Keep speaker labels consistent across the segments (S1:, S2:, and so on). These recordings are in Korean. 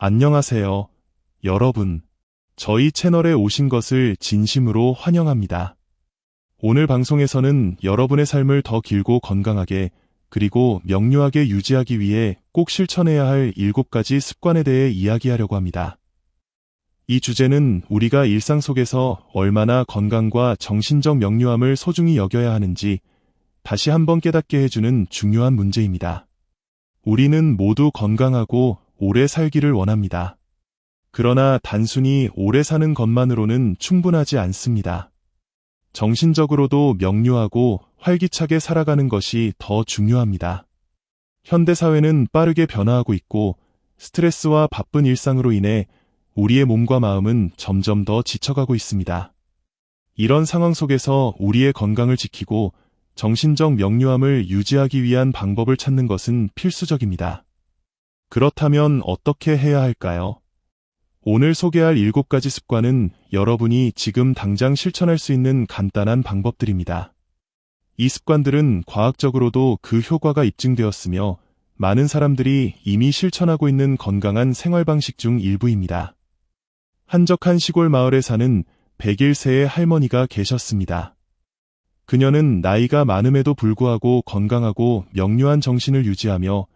S1: 안녕하세요, 여러분. 저희 채널에 오신 것을 진심으로 환영합니다. 오늘 방송에서는 여러분의 삶을 더 길고 건강하게 그리고 명료하게 유지하기 위해 꼭 실천해야 할 7가지 습관에 대해 이야기하려고 합니다. 이 주제는 우리가 일상 속에서 얼마나 건강과 정신적 명료함을 소중히 여겨야 하는지 다시 한번 깨닫게 해주는 중요한 문제입니다. 우리는 모두 건강하고 오래 살기를 원합니다. 그러나 단순히 오래 사는 것만으로는 충분하지 않습니다. 정신적으로도 명료하고 활기차게 살아가는 것이 더 중요합니다. 현대사회는 빠르게 변화하고 있고 스트레스와 바쁜 일상으로 인해 우리의 몸과 마음은 점점 더 지쳐가고 있습니다. 이런 상황 속에서 우리의 건강을 지키고 정신적 명료함을 유지하기 위한 방법을 찾는 것은 필수적입니다. 그렇다면 어떻게 해야 할까요? 오늘 소개할 7가지 습관은 여러분이 지금 당장 실천할 수 있는 간단한 방법들입니다. 이 습관들은 과학적으로도 그 효과가 입증되었으며 많은 사람들이 이미 실천하고 있는 건강한 생활 방식 중 일부입니다. 한적한 시골 마을에 사는 101세의 할머니가 계셨습니다. 그녀는 나이가 많음에도 불구하고 건강하고 명료한 정신을 유지하며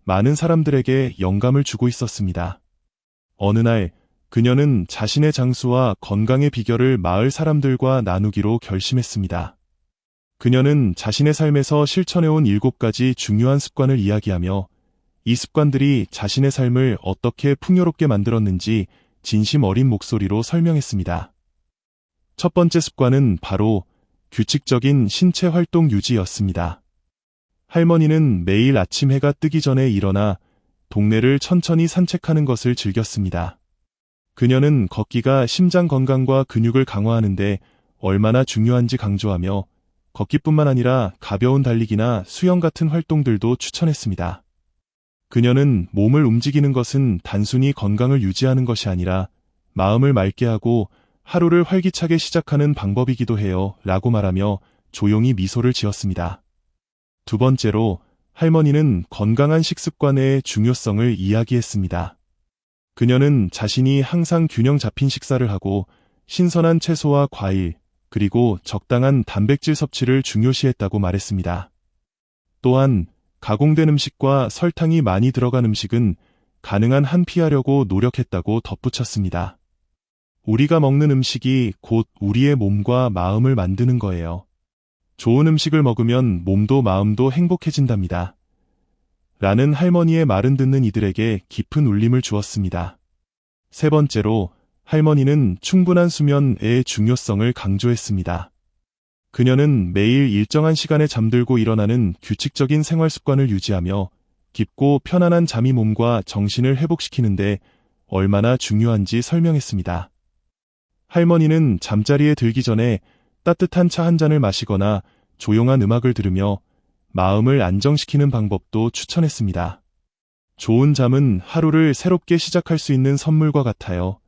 S1: 많은 사람들에게 영감을 주고 있었습니다. 어느 날 그녀는 자신의 장수와 건강의 비결을 마을 사람들과 나누기로 결심했습니다. 그녀는 자신의 삶에서 실천해온 7가지 중요한 습관을 이야기하며 이 습관들이 자신의 삶을 어떻게 풍요롭게 만들었는지 진심 어린 목소리로 설명했습니다. 첫 번째 습관은 바로 규칙적인 신체 활동 유지였습니다. 할머니는 매일 아침 해가 뜨기 전에 일어나 동네를 천천히 산책하는 것을 즐겼습니다. 그녀는 걷기가 심장 건강과 근육을 강화하는데 얼마나 중요한지 강조하며 걷기뿐만 아니라 가벼운 달리기나 수영 같은 활동들도 추천했습니다. 그녀는 몸을 움직이는 것은 단순히 건강을 유지하는 것이 아니라 마음을 맑게 하고 하루를 활기차게 시작하는 방법이기도 해요 라고 말하며 조용히 미소를 지었습니다. 두 번째로 할머니는 건강한 식습관의 중요성을 이야기했습니다. 그녀는 자신이 항상 균형 잡힌 식사를 하고 신선한 채소와 과일, 그리고 적당한 단백질 섭취를 중요시했다고 말했습니다. 또한 가공된 음식과 설탕이 많이 들어간 음식은 가능한 한 피하려고 노력했다고 덧붙였습니다. 우리가 먹는 음식이 곧 우리의 몸과 마음을 만드는 거예요. 좋은 음식을 먹으면 몸도 마음도 행복해진답니다. 라는 할머니의 말은 듣는 이들에게 깊은 울림을 주었습니다. 세 번째로 할머니는 충분한 수면의 중요성을 강조했습니다. 그녀는 매일 일정한 시간에 잠들고 일어나는 규칙적인 생활 습관을 유지하며 깊고 편안한 잠이 몸과 정신을 회복시키는데 얼마나 중요한지 설명했습니다. 할머니는 잠자리에 들기 전에 따뜻한 차 한 잔을 마시거나 조용한 음악을 들으며 마음을 안정시키는 방법도 추천했습니다. 좋은 잠은 하루를 새롭게 시작할 수 있는 선물과 같아요.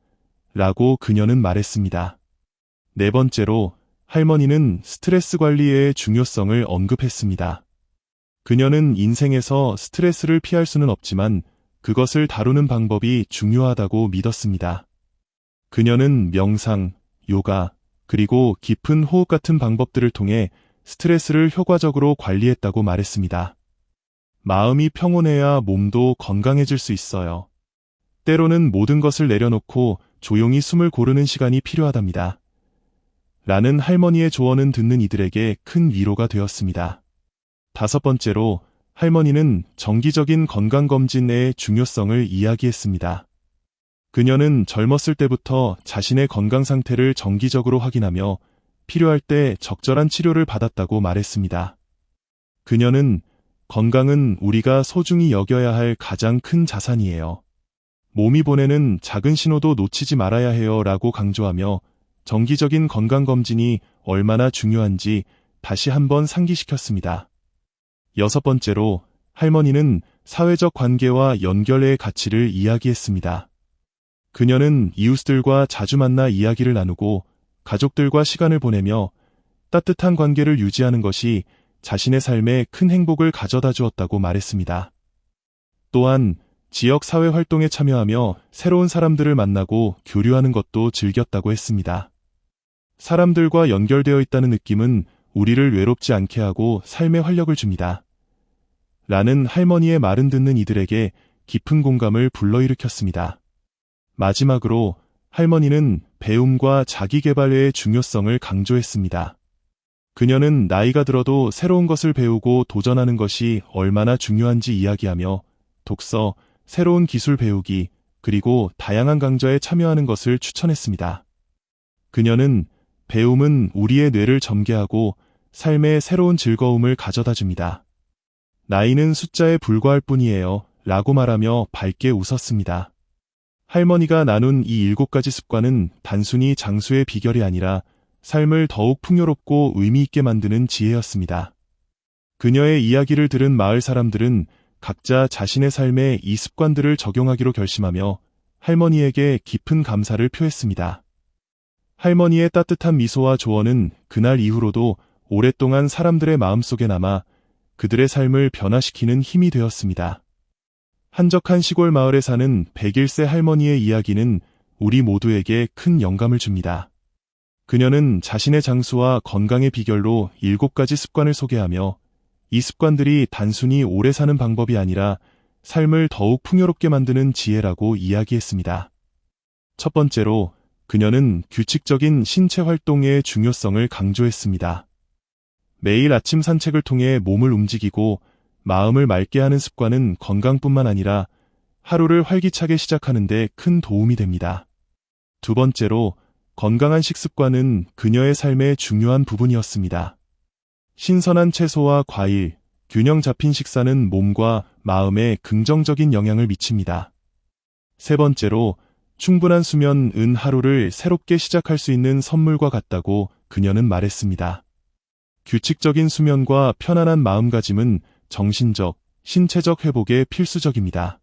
S1: 라고 그녀는 말했습니다. 네 번째로 할머니는 스트레스 관리의 중요성을 언급했습니다. 그녀는 인생에서 스트레스를 피할 수는 없지만 그것을 다루는 방법이 중요하다고 믿었습니다. 그녀는 명상, 요가, 그리고 깊은 호흡 같은 방법들을 통해 스트레스를 효과적으로 관리했다고 말했습니다. 마음이 평온해야 몸도 건강해질 수 있어요. 때로는 모든 것을 내려놓고 조용히 숨을 고르는 시간이 필요하답니다. 라는 할머니의 조언은 듣는 이들에게 큰 위로가 되었습니다. 다섯 번째로 할머니는 정기적인 건강검진의 중요성을 이야기했습니다. 그녀는 젊었을 때부터 자신의 건강 상태를 정기적으로 확인하며 필요할 때 적절한 치료를 받았다고 말했습니다. 그녀는 건강은 우리가 소중히 여겨야 할 가장 큰 자산이에요. 몸이 보내는 작은 신호도 놓치지 말아야 해요 라고 강조하며 정기적인 건강검진이 얼마나 중요한지 다시 한번 상기시켰습니다. 여섯 번째로 할머니는 사회적 관계와 연결의 가치를 이야기했습니다. 그녀는 이웃들과 자주 만나 이야기를 나누고 가족들과 시간을 보내며 따뜻한 관계를 유지하는 것이 자신의 삶에 큰 행복을 가져다 주었다고 말했습니다. 또한 지역 사회 활동에 참여하며 새로운 사람들을 만나고 교류하는 것도 즐겼다고 했습니다. 사람들과 연결되어 있다는 느낌은 우리를 외롭지 않게 하고 삶에 활력을 줍니다. 라는 할머니의 말은 듣는 이들에게 깊은 공감을 불러일으켰습니다. 마지막으로 할머니는 배움과 자기계발의 중요성을 강조했습니다. 그녀는 나이가 들어도 새로운 것을 배우고 도전하는 것이 얼마나 중요한지 이야기하며 독서, 새로운 기술 배우기, 그리고 다양한 강좌에 참여하는 것을 추천했습니다. 그녀는 배움은 우리의 뇌를 점개하고 삶에 새로운 즐거움을 가져다 줍니다. 나이는 숫자에 불과할 뿐이에요. 라고 말하며 밝게 웃었습니다. 할머니가 나눈 이 7가지 습관은 단순히 장수의 비결이 아니라 삶을 더욱 풍요롭고 의미 있게 만드는 지혜였습니다. 그녀의 이야기를 들은 마을 사람들은 각자 자신의 삶에 이 습관들을 적용하기로 결심하며 할머니에게 깊은 감사를 표했습니다. 할머니의 따뜻한 미소와 조언은 그날 이후로도 오랫동안 사람들의 마음속에 남아 그들의 삶을 변화시키는 힘이 되었습니다. 한적한 시골 마을에 사는 101세 할머니의 이야기는 우리 모두에게 큰 영감을 줍니다. 그녀는 자신의 장수와 건강의 비결로 7가지 습관을 소개하며 이 습관들이 단순히 오래 사는 방법이 아니라 삶을 더욱 풍요롭게 만드는 지혜라고 이야기했습니다. 첫 번째로 그녀는 규칙적인 신체 활동의 중요성을 강조했습니다. 매일 아침 산책을 통해 몸을 움직이고 마음을 맑게 하는 습관은 건강뿐만 아니라 하루를 활기차게 시작하는 데 큰 도움이 됩니다. 두 번째로 건강한 식습관은 그녀의 삶의 중요한 부분이었습니다. 신선한 채소와 과일, 균형 잡힌 식사는 몸과 마음에 긍정적인 영향을 미칩니다. 세 번째로 충분한 수면은 하루를 새롭게 시작할 수 있는 선물과 같다고 그녀는 말했습니다. 규칙적인 수면과 편안한 마음가짐은 정신적, 신체적 회복에 필수적입니다.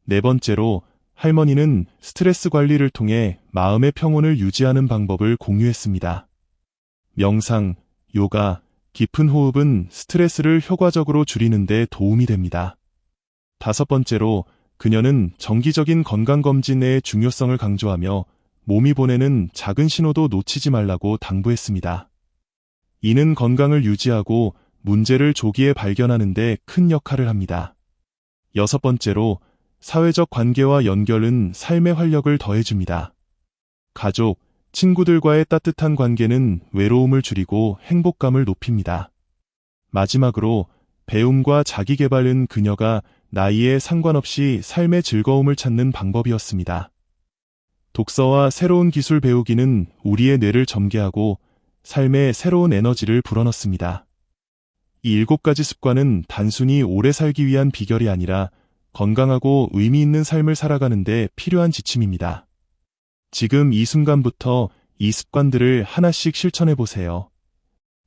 S1: 네 번째로 할머니는 스트레스 관리를 통해 마음의 평온을 유지하는 방법을 공유했습니다. 명상, 요가, 깊은 호흡은 스트레스를 효과적으로 줄이는 데 도움이 됩니다. 다섯 번째로 그녀는 정기적인 건강검진의 중요성을 강조하며 몸이 보내는 작은 신호도 놓치지 말라고 당부했습니다. 이는 건강을 유지하고 문제를 조기에 발견하는 데 큰 역할을 합니다. 여섯 번째로 사회적 관계와 연결은 삶의 활력을 더해줍니다. 가족, 친구들과의 따뜻한 관계는 외로움을 줄이고 행복감을 높입니다. 마지막으로 배움과 자기계발은 그녀가 나이에 상관없이 삶의 즐거움을 찾는 방법이었습니다. 독서와 새로운 기술 배우기는 우리의 뇌를 점개하고 삶에 새로운 에너지를 불어넣습니다. 이 7가지 습관은 단순히 오래 살기 위한 비결이 아니라 건강하고 의미 있는 삶을 살아가는 데 필요한 지침입니다. 지금 이 순간부터 이 습관들을 하나씩 실천해 보세요.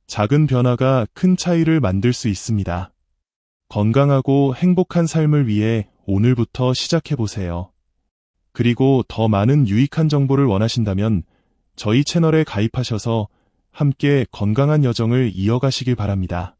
S1: 작은 변화가 큰 차이를 만들 수 있습니다. 건강하고 행복한 삶을 위해 오늘부터 시작해 보세요. 그리고 더 많은 유익한 정보를 원하신다면 저희 채널에 가입하셔서 함께 건강한 여정을 이어가시길 바랍니다.